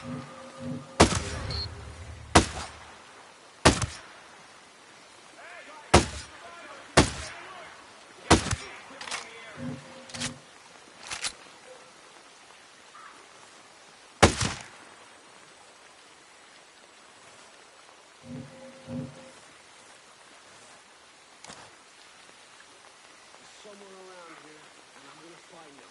Somewhere around here, and I'm gonna find him.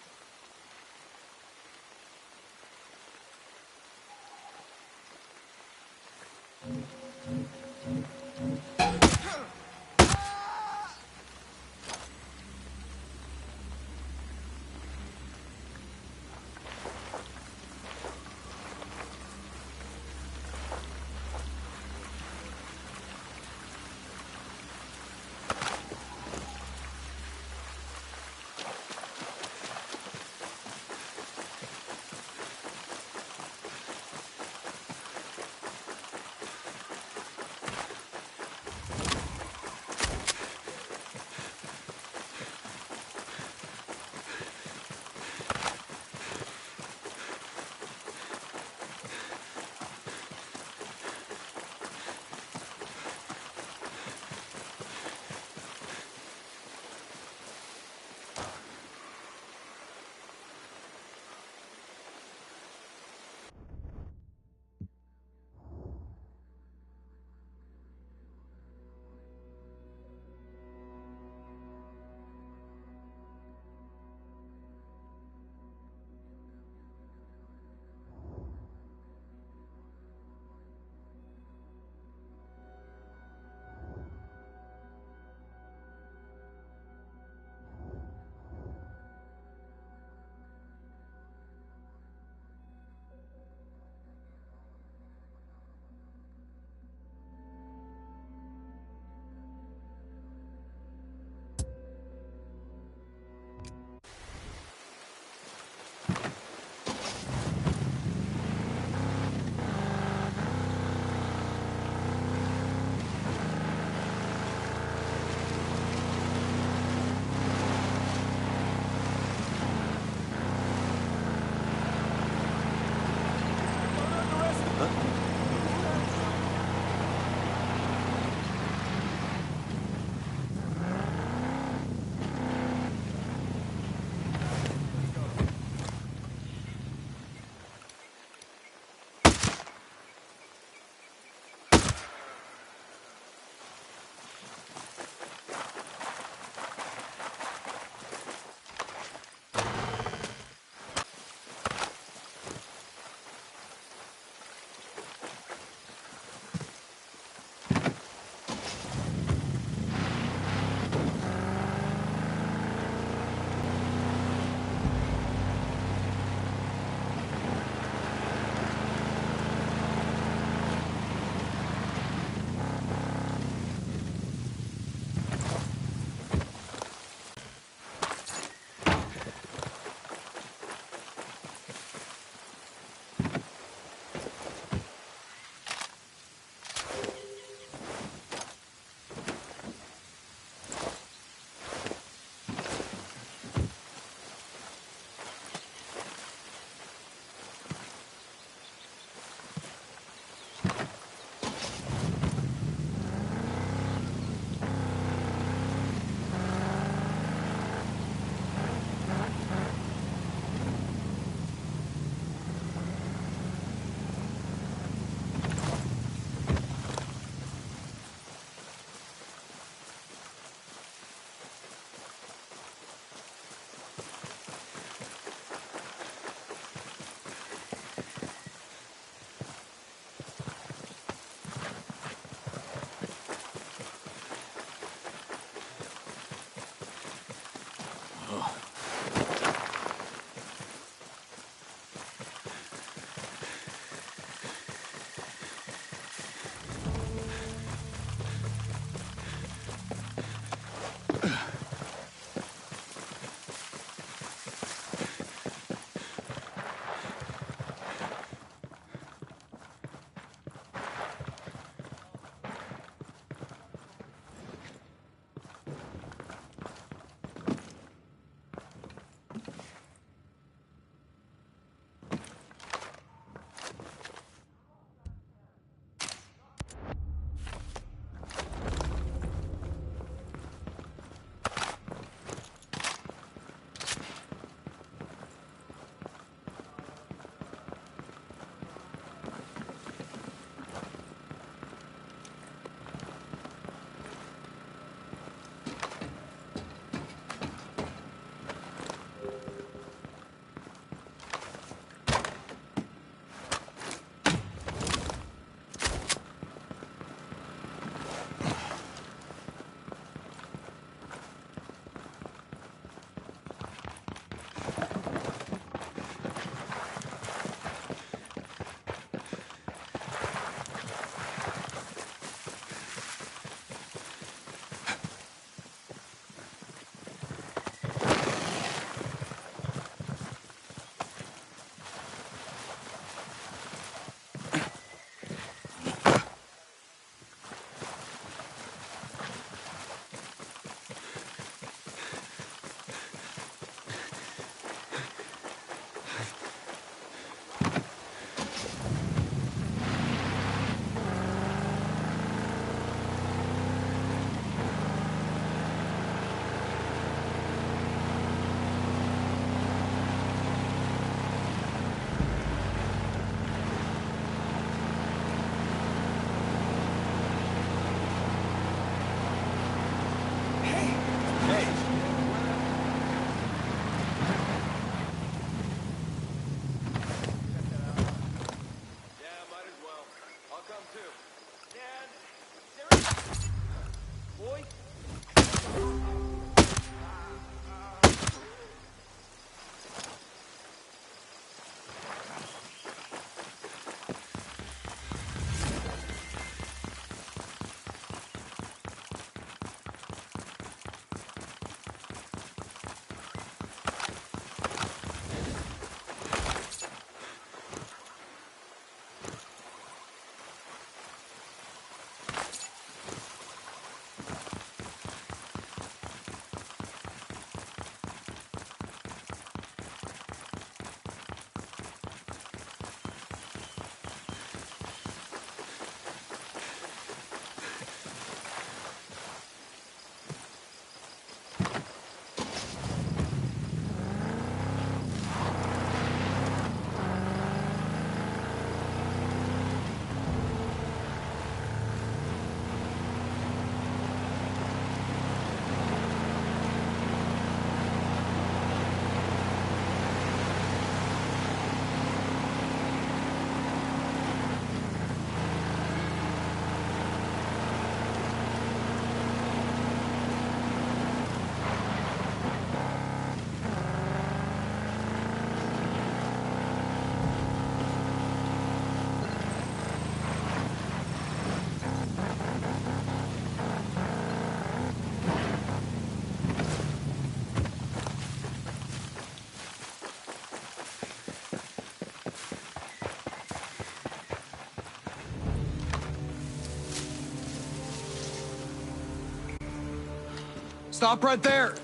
Stop right there!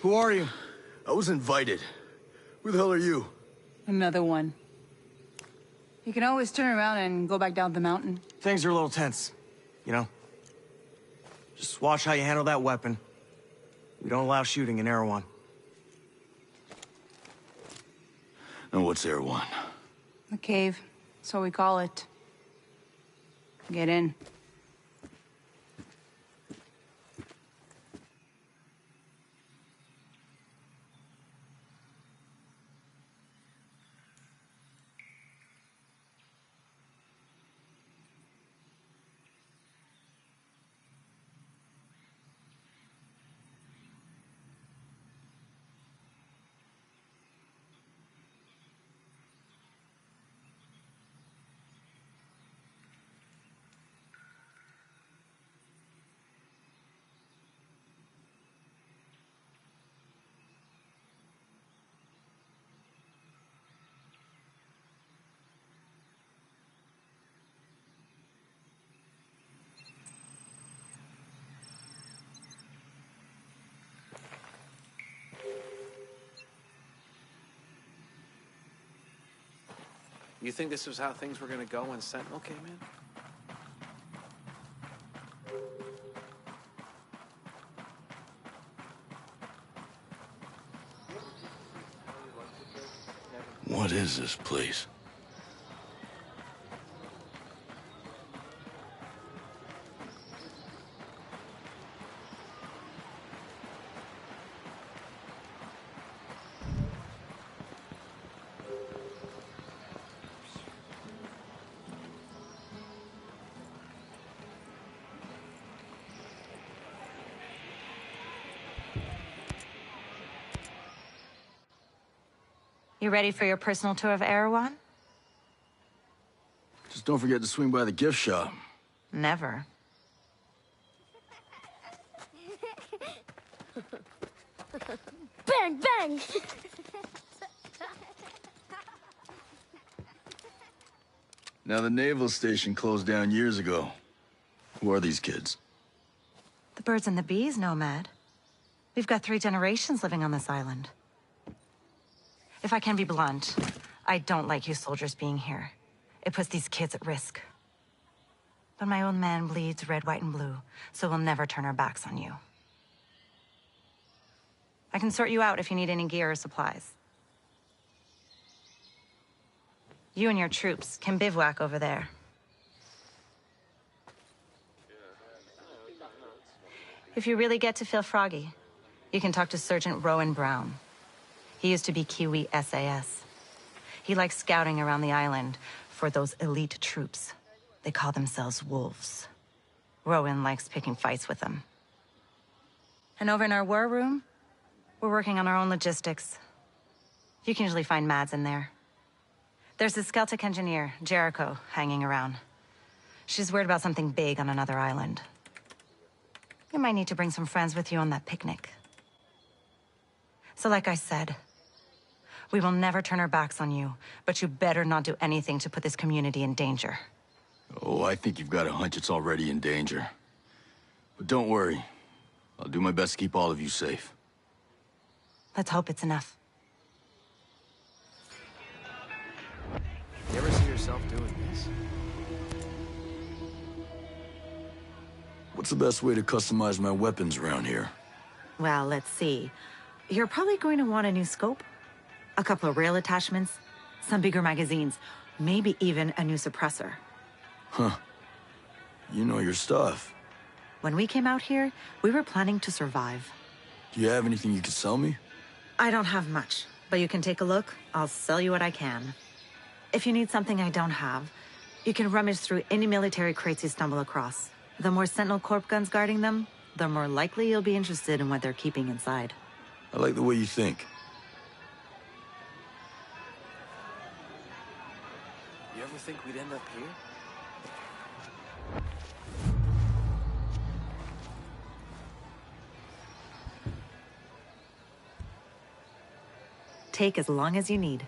Who are you? I was invited. Who the hell are you? Another one. You can always turn around and go back down the mountain. Things are a little tense, you know? Just watch how you handle that weapon. We don't allow shooting in Erewhon. And what's Erewhon? The cave. That's what we call it. Get in. You think this was how things were gonna go when Sentinel came in? What is this place? You ready for your personal tour of Erewhon? Just don't forget to swing by the gift shop. Never. Bang, bang! Now, the naval station closed down years ago. Who are these kids? The birds and the bees, Nomad. We've got 3 generations living on this island. If I can be blunt, I don't like you soldiers being here. It puts these kids at risk. But my old man bleeds red, white, and blue, so we'll never turn our backs on you. I can sort you out if you need any gear or supplies. You and your troops can bivouac over there. If you really get to feel froggy, you can talk to Sergeant Rowan Brown. He used to be Kiwi SAS. He likes scouting around the island for those elite troops. They call themselves wolves. Rowan likes picking fights with them. And over in our war room, we're working on our own logistics. You can usually find Mads in there. There's a Celtic engineer, Jericho, hanging around. She's worried about something big on another island. You might need to bring some friends with you on that picnic. So like I said, we will never turn our backs on you, but you better not do anything to put this community in danger. Oh, I think you've got a hunch it's already in danger. But don't worry. I'll do my best to keep all of you safe. Let's hope it's enough. You ever see yourself doing this? What's the best way to customize my weapons around here? Well, let's see. You're probably going to want a new scope, a couple of rail attachments, some bigger magazines, maybe even a new suppressor. Huh. You know your stuff. When we came out here, we were planning to survive. Do you have anything you could sell me? I don't have much, but you can take a look. I'll sell you what I can. If you need something I don't have, you can rummage through any military crates you stumble across. The more Sentinel Corp guns guarding them, the more likely you'll be interested in what they're keeping inside. I like the way you think. You ever think we'd end up here? Take as long as you need.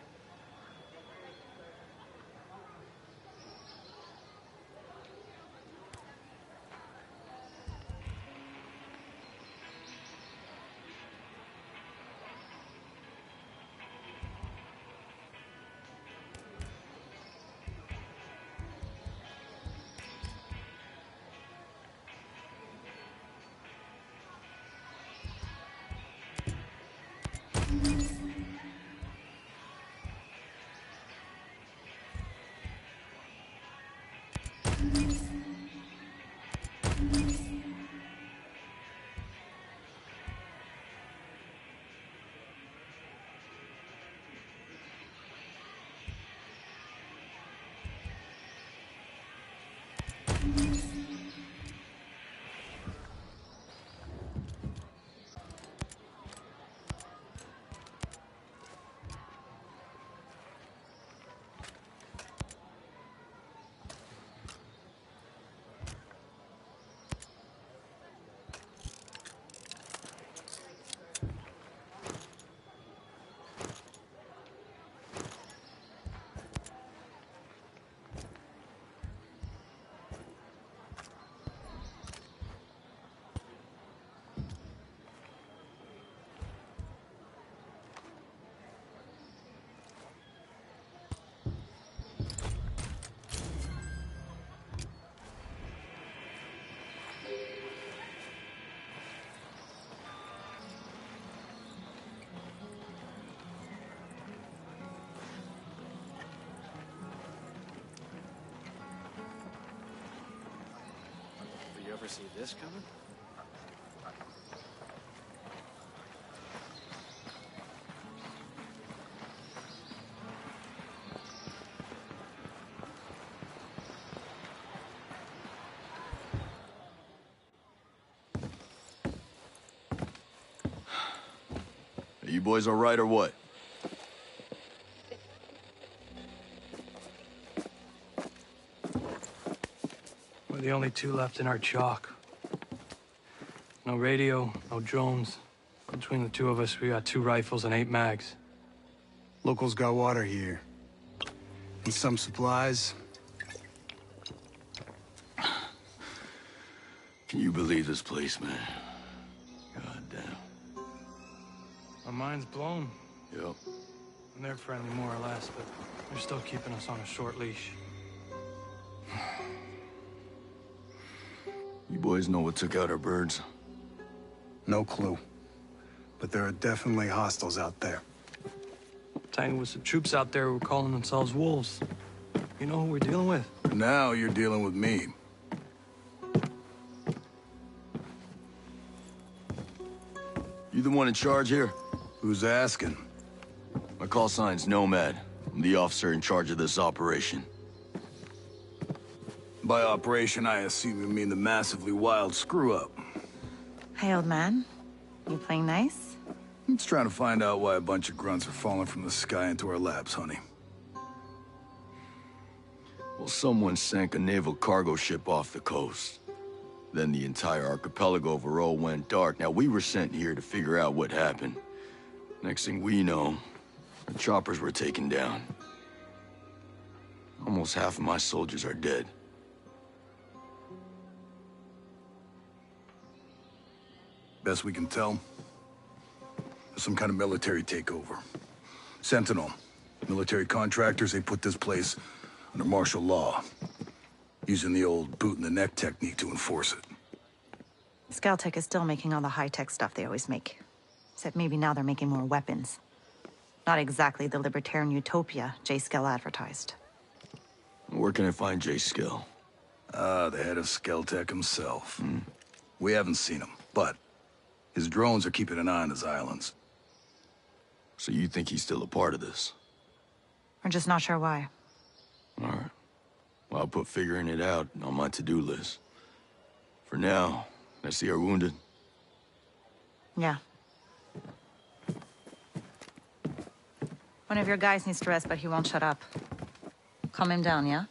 Did you ever see this coming? Are you boys all right or what? We're the only two left in our chalk. No radio, no drones. Between the two of us, we got 2 rifles and 8 mags. Locals got water here. And some supplies. Can you believe this place, man? God damn. My mind's blown. Yep. And they're friendly more or less, but they're still keeping us on a short leash. You boys know what took out our birds? No clue. But there are definitely hostiles out there. Tangled with some troops out there who were calling themselves wolves. You know who we're dealing with? Now you're dealing with me. You the one in charge here? Who's asking? My call sign's Nomad. I'm the officer in charge of this operation. By operation, I assume you mean the massively wild screw-up. Hey, old man. You playing nice? I'm just trying to find out why a bunch of grunts are falling from the sky into our laps, honey. Well, someone sank a naval cargo ship off the coast. Then the entire archipelago of Aro went dark. Now, we were sent here to figure out what happened. Next thing we know, the choppers were taken down. Almost half of my soldiers are dead. Best we can tell, there's some kind of military takeover. Sentinel, military contractors, they put this place under martial law, using the old boot-in-the-neck technique to enforce it. Scaltech is still making all the high-tech stuff they always make. Except maybe now they're making more weapons. Not exactly the libertarian utopia Jay Skell advertised. Where can I find Jay Skell? The head of Skeltech himself. We haven't seen him, but his drones are keeping an eye on his islands. So you think he's still a part of this? We're just not sure why. All right. Well, I'll put figuring it out on my to-do list. For now, I see our wounded. Yeah. One of your guys needs to rest, but he won't shut up. Calm him down, yeah?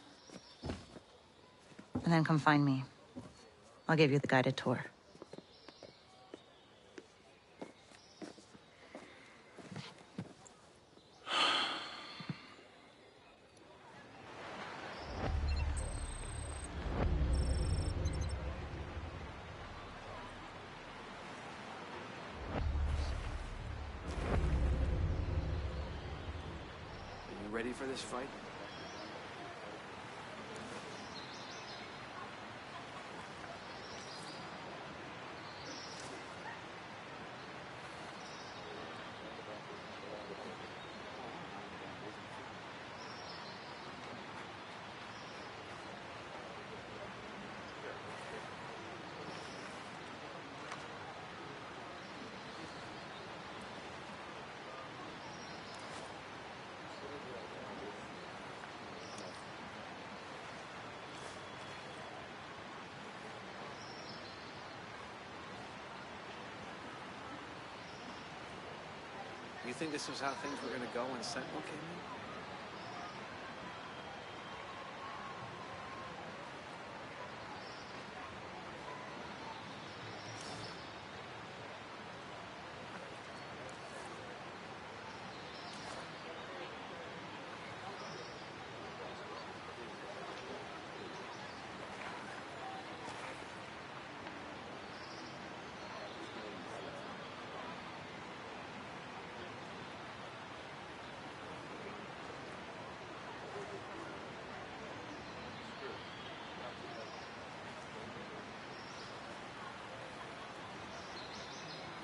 And then come find me. I'll give you the guided tour. Are you ready for this fight? You think this was how things were gonna go when Sentinel came in?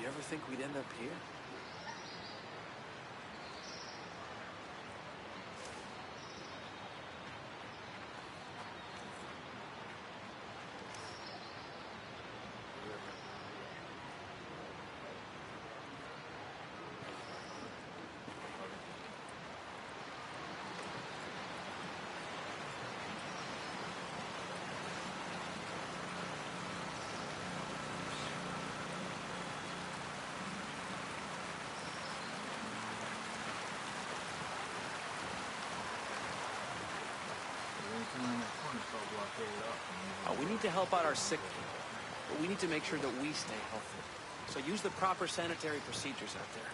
You ever think we'd end up here? We need to help out our sick people, but we need to make sure that we stay healthy. So use the proper sanitary procedures out there.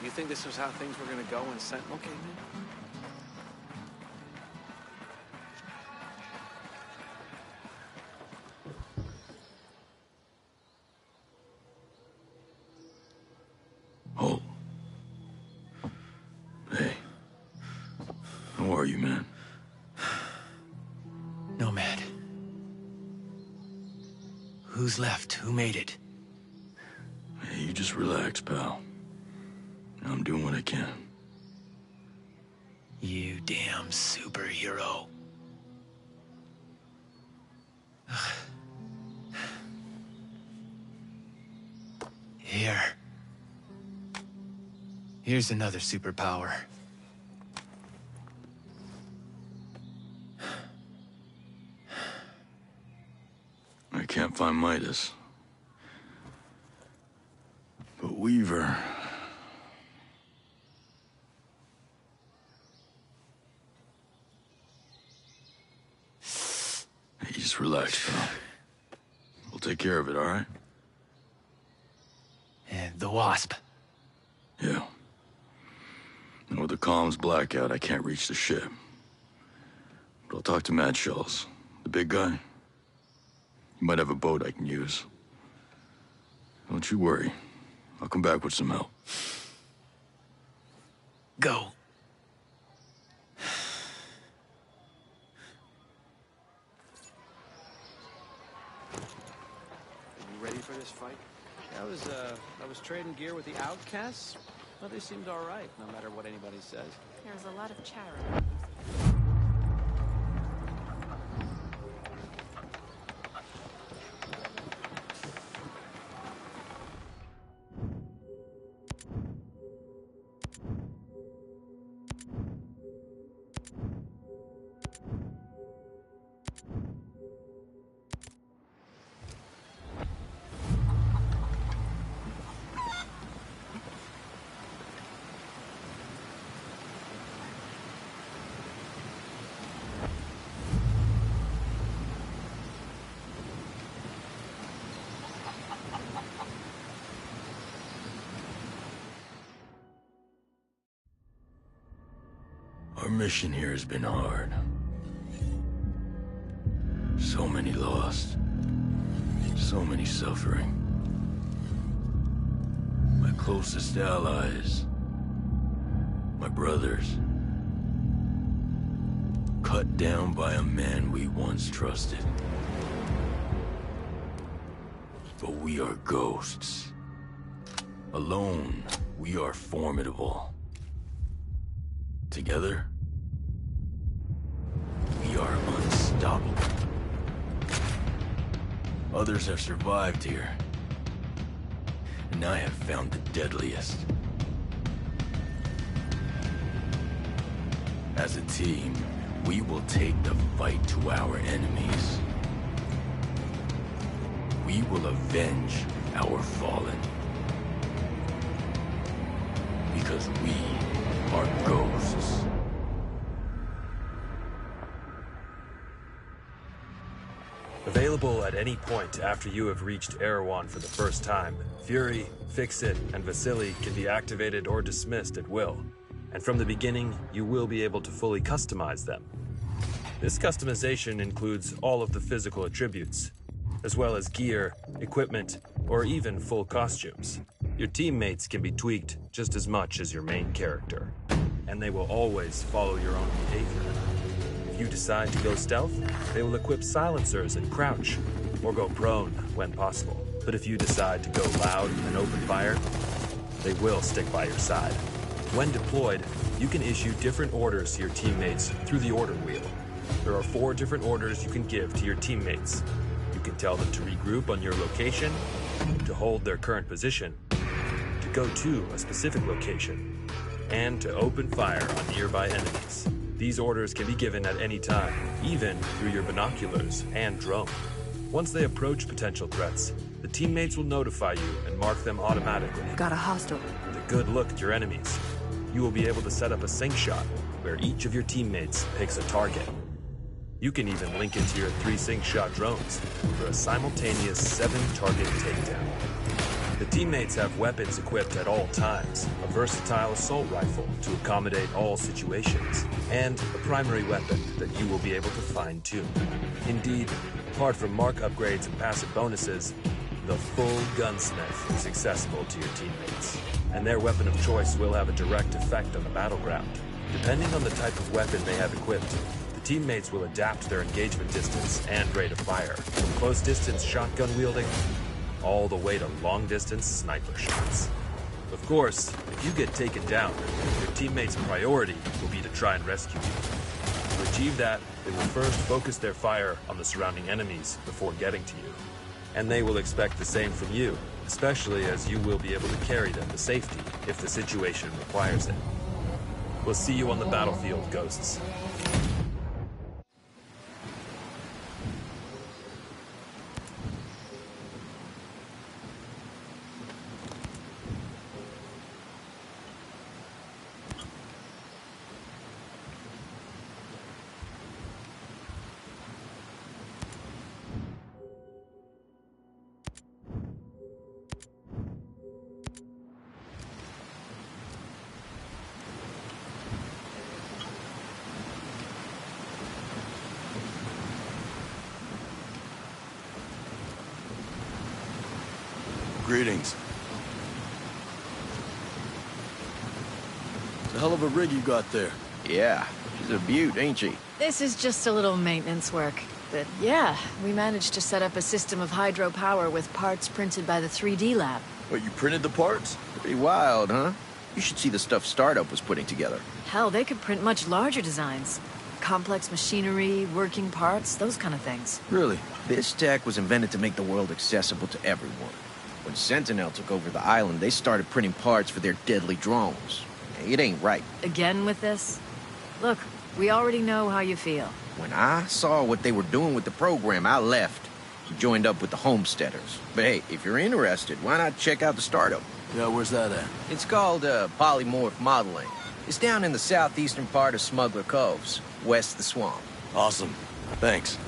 You think this was how things were gonna go when Sentinel came in? Oh. Hey. How are you, man? Nomad. Who's left? Who made it? Hey, you just relax, pal. I'm doing what I can. You damn superhero. Here. Here's another superpower. I can't find Midas. But Weaver... Hey, just relax, pal. We'll take care of it, all right? And the Wasp. Yeah. And with the comms blackout, I can't reach the ship. But I'll talk to Mad Shells, the big guy. You might have a boat I can use. Don't you worry. I'll come back with some help. Go. You ready for this fight? I was trading gear with the outcasts, but they seemed all right, no matter what anybody says. There's a lot of chatter. Our mission here has been hard. So many lost. So many suffering. My closest allies. My brothers. Cut down by a man we once trusted. But we are ghosts. Alone, we are formidable. Together, we are unstoppable. Others have survived here, and I have found the deadliest. As a team, we will take the fight to our enemies. We will avenge our fallen. Because we are ghosts. Available at any point after you have reached Erewhon for the first time, Fury, Fix-It, and Vasily can be activated or dismissed at will. And from the beginning, you will be able to fully customize them. This customization includes all of the physical attributes, as well as gear, equipment, or even full costumes. Your teammates can be tweaked just as much as your main character, and they will always follow your own behavior. If you decide to go stealth, they will equip silencers and crouch, or go prone when possible. But if you decide to go loud and open fire, they will stick by your side. When deployed, you can issue different orders to your teammates through the order wheel. There are 4 different orders you can give to your teammates. You can tell them to regroup on your location, to hold their current position, to go to a specific location, and to open fire on nearby enemies. These orders can be given at any time, even through your binoculars and drone. Once they approach potential threats, the teammates will notify you and mark them automatically. Got a hostile. With a good look at your enemies, you will be able to set up a sync shot where each of your teammates picks a target. You can even link it to your 3 sync shot drones for a simultaneous 7-target takedown. The teammates have weapons equipped at all times, a versatile assault rifle to accommodate all situations, and a primary weapon that you will be able to fine-tune. Indeed, apart from mark upgrades and passive bonuses, the full gunsmith is accessible to your teammates, and their weapon of choice will have a direct effect on the battleground. Depending on the type of weapon they have equipped, the teammates will adapt their engagement distance and rate of fire, from close-distance shotgun wielding all the way to long-distance sniper shots. Of course, if you get taken down, your teammates' priority will be to try and rescue you. To achieve that, they will first focus their fire on the surrounding enemies before getting to you. And they will expect the same from you, especially as you will be able to carry them to safety if the situation requires it. We'll see you on the battlefield, Ghosts. Greetings. It's a hell of a rig you got there. Yeah, she's a beaut, ain't she? This is just a little maintenance work. But yeah, we managed to set up a system of hydropower with parts printed by the 3D lab. What, you printed the parts? Pretty wild, huh? You should see the stuff Startup was putting together. Hell, they could print much larger designs. Complex machinery, working parts, those kind of things. Really? This tech was invented to make the world accessible to everyone. When Sentinel took over the island, they started printing parts for their deadly drones. It ain't right. Again with this? Look, we already know how you feel. When I saw what they were doing with the program, I left. Joined up with the Homesteaders. But hey, if you're interested, why not check out the Startup? Yeah, where's that at? It's called polymorph modeling. It's down in the southeastern part of Smuggler Coves, west of the swamp. Awesome. Thanks.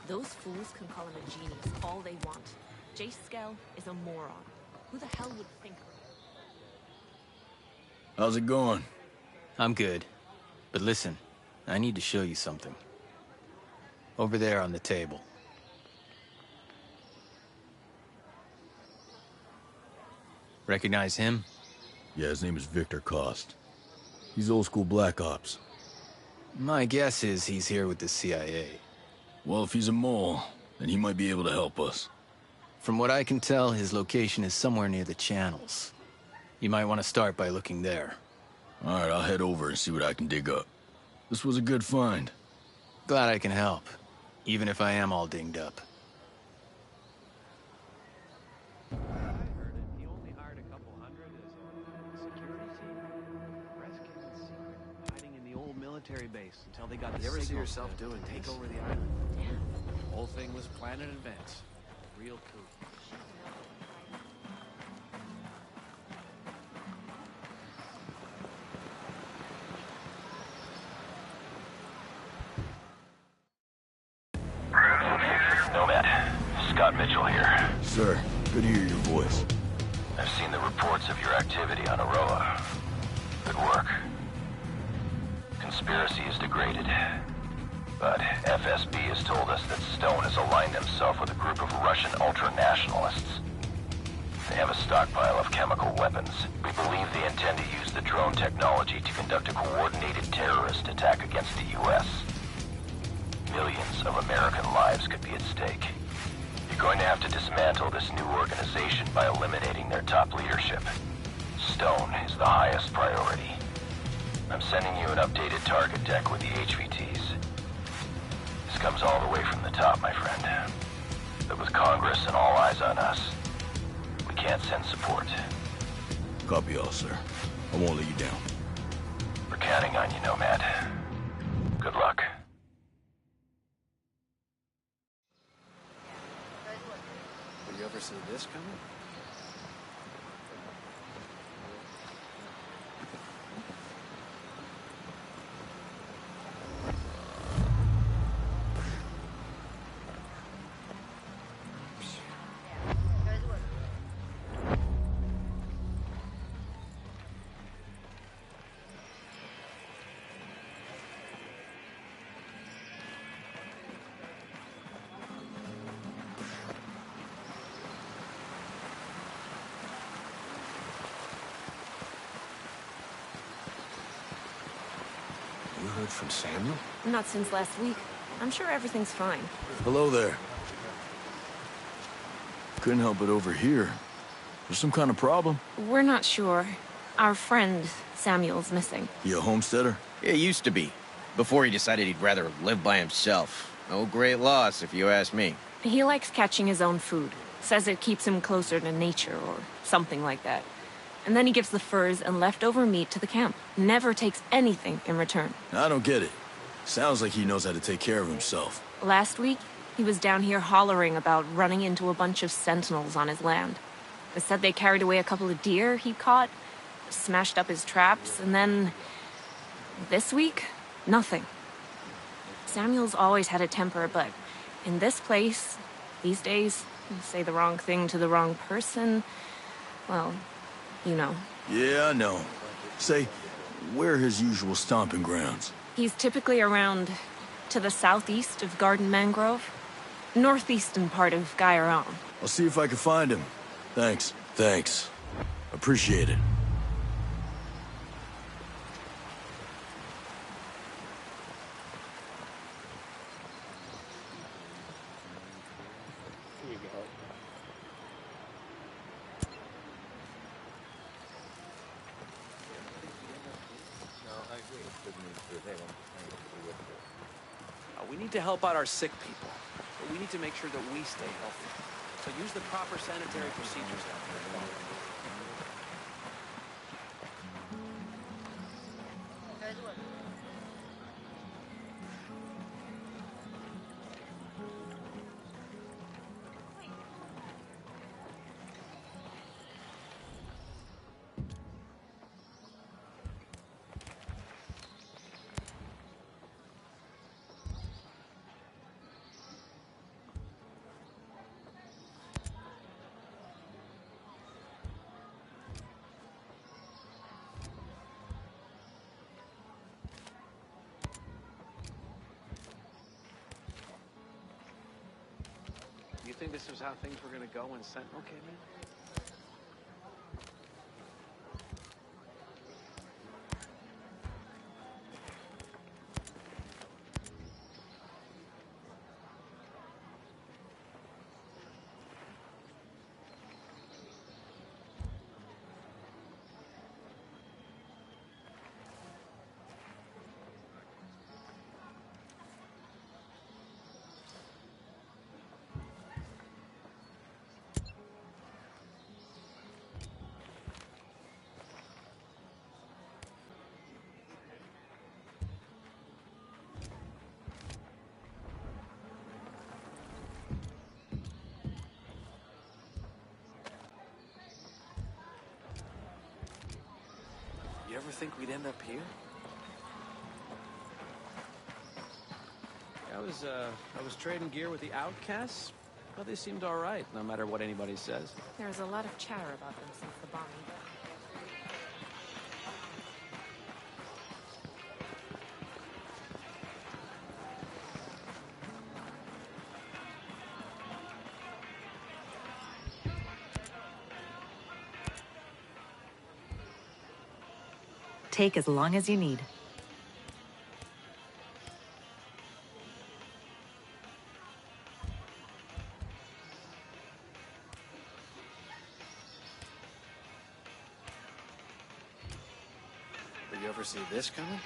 Those fools can call him a genius all they want. Jace Skell is a moron. Who the hell would think of it? How's it going? I'm good. But listen, I need to show you something. Over there on the table. Recognize him? Yeah, his name is Victor Cost. He's old school Black Ops. My guess is he's here with the CIA. Well, if he's a mole, then he might be able to help us. From what I can tell, his location is somewhere near the channels. You might want to start by looking there. All right, I'll head over and see what I can dig up. This was a good find. Glad I can help, even if I am all dinged up. I heard it. He only hired a couple hundred as a security team. Rest kept it secret, hiding in the old military base until they got the You ever see signal yourself to doing take this? over the island. The whole thing was planned in advance. Real coup. Nomad, Scott Mitchell here. Sir, good to hear your voice. I've seen the reports of your activity on Aroa. Good work. Conspiracy is degraded. But FSB has told us that Stone has aligned himself with a group of Russian ultra-nationalists. They have a stockpile of chemical weapons. We believe they intend to use the drone technology to conduct a coordinated terrorist attack against the U.S. Millions of American lives could be at stake. You're going to have to dismantle this new organization by eliminating their top leadership. Stone is the highest priority. I'm sending you an updated target deck with the HVTs. This comes all the way from the top, my friend. But with Congress and all eyes on us, we can't send support. Copy all, sir. I won't let you down. We're counting on you, Nomad. Good luck. Did you ever see this coming? You heard from Samuel? Not since last week. I'm sure everything's fine. Hello there. Couldn't help it over here. There's some kind of problem? We're not sure. Our friend, Samuel's missing. You a homesteader? It used to be. Before he decided he'd rather live by himself. No great loss, if you ask me. He likes catching his own food. Says it keeps him closer to nature or something like that. And then he gives the furs and leftover meat to the camp. Never takes anything in return. I don't get it. Sounds like he knows how to take care of himself. Last week, he was down here hollering about running into a bunch of sentinels on his land. They said they carried away a couple of deer he caught, smashed up his traps, and then... this week, nothing. Samuel's always had a temper, but in this place, these days, you say the wrong thing to the wrong person, well, you know. Yeah, I know. Say, where are his usual stomping grounds? He's typically around to the southeast of Garden Mangrove, northeastern part of Gairon. I'll see if I can find him. Thanks. Thanks. Appreciate it. We need to help out our sick people, but we need to make sure that we stay healthy. So use the proper sanitary procedures out there. You think this was how things were going to go when Sentinel came in? You ever think we'd end up here? I was trading gear with the outcasts, but they seemed all right, no matter what anybody says. There's a lot of chatter about them since the bombing. Take as long as you need. Did you ever see this coming?